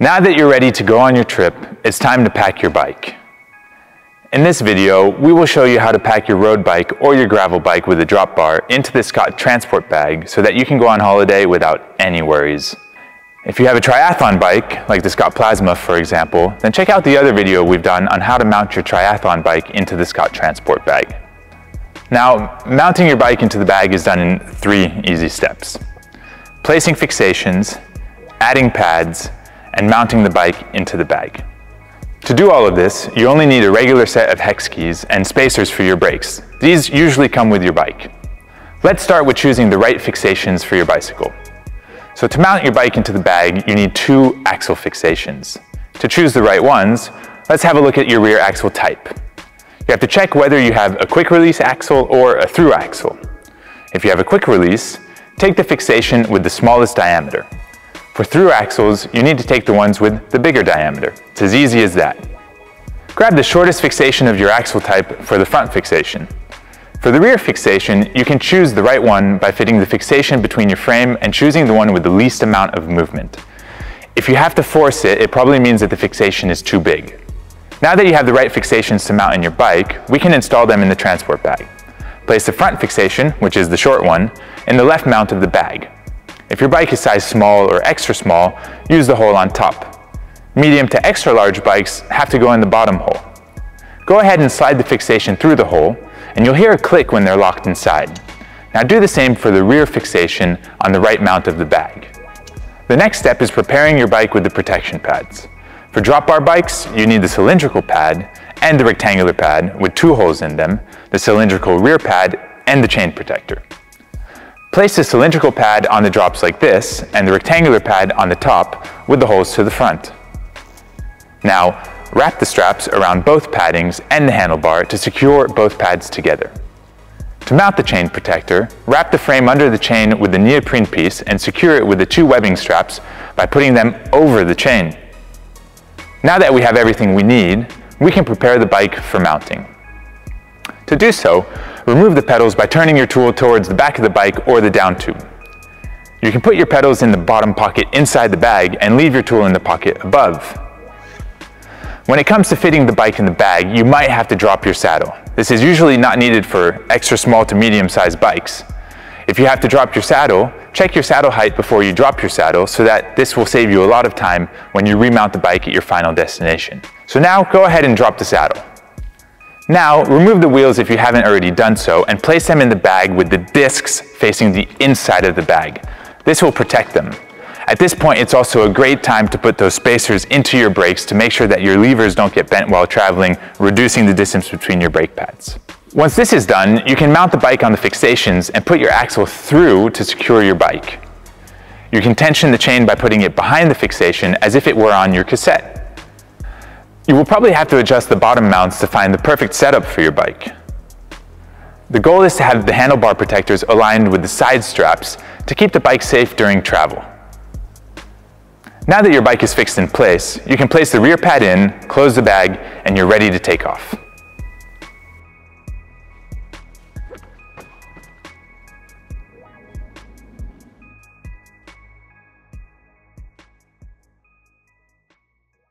Now that you're ready to go on your trip, it's time to pack your bike. In this video, we will show you how to pack your road bike or your gravel bike with a drop bar into the Scott transport bag so that you can go on holiday without any worries. If you have a triathlon bike, like the Scott Plasma for example, then check out the other video we've done on how to mount your triathlon bike into the Scott transport bag. Now, mounting your bike into the bag is done in 3 easy steps: placing fixations, adding pads, and mounting the bike into the bag. To do all of this, you only need a regular set of hex keys and spacers for your brakes. These usually come with your bike. Let's start with choosing the right fixations for your bicycle. So to mount your bike into the bag, you need 2 axle fixations. To choose the right ones, let's have a look at your rear axle type. You have to check whether you have a quick release axle or a through axle. If you have a quick release, take the fixation with the smallest diameter. For through axles, you need to take the ones with the bigger diameter. It's as easy as that. Grab the shortest fixation of your axle type for the front fixation. For the rear fixation, you can choose the right one by fitting the fixation between your frame and choosing the one with the least amount of movement. If you have to force it, it probably means that the fixation is too big. Now that you have the right fixations to mount in your bike, we can install them in the transport bag. Place the front fixation, which is the short one, in the left mount of the bag. If your bike is size small or extra small, use the hole on top. Medium to extra large bikes have to go in the bottom hole. Go ahead and slide the fixation through the hole, and you'll hear a click when they're locked inside. Now do the same for the rear fixation on the right mount of the bag. The next step is preparing your bike with the protection pads. For drop bar bikes, you need the cylindrical pad and the rectangular pad with 2 holes in them, the cylindrical rear pad and the chain protector. Place the cylindrical pad on the drops like this and the rectangular pad on the top with the holes to the front. Now, wrap the straps around both paddings and the handlebar to secure both pads together. To mount the chain protector, wrap the frame under the chain with the neoprene piece and secure it with the 2 webbing straps by putting them over the chain. Now that we have everything we need, we can prepare the bike for mounting. To do so, remove the pedals by turning your tool towards the back of the bike or the down tube. You can put your pedals in the bottom pocket inside the bag and leave your tool in the pocket above. When it comes to fitting the bike in the bag, you might have to drop your saddle. This is usually not needed for extra small to medium sized bikes. If you have to drop your saddle, check your saddle height before you drop your saddle so that this will save you a lot of time when you remount the bike at your final destination. So now go ahead and drop the saddle. Now, remove the wheels if you haven't already done so and place them in the bag with the discs facing the inside of the bag. This will protect them. At this point, it's also a great time to put those spacers into your brakes to make sure that your levers don't get bent while traveling, reducing the distance between your brake pads. Once this is done, you can mount the bike on the fixations and put your axle through to secure your bike. You can tension the chain by putting it behind the fixation as if it were on your cassette. You will probably have to adjust the bottom mounts to find the perfect setup for your bike. The goal is to have the handlebar protectors aligned with the side straps to keep the bike safe during travel. Now that your bike is fixed in place, you can place the rear pad in, close the bag, and you're ready to take off.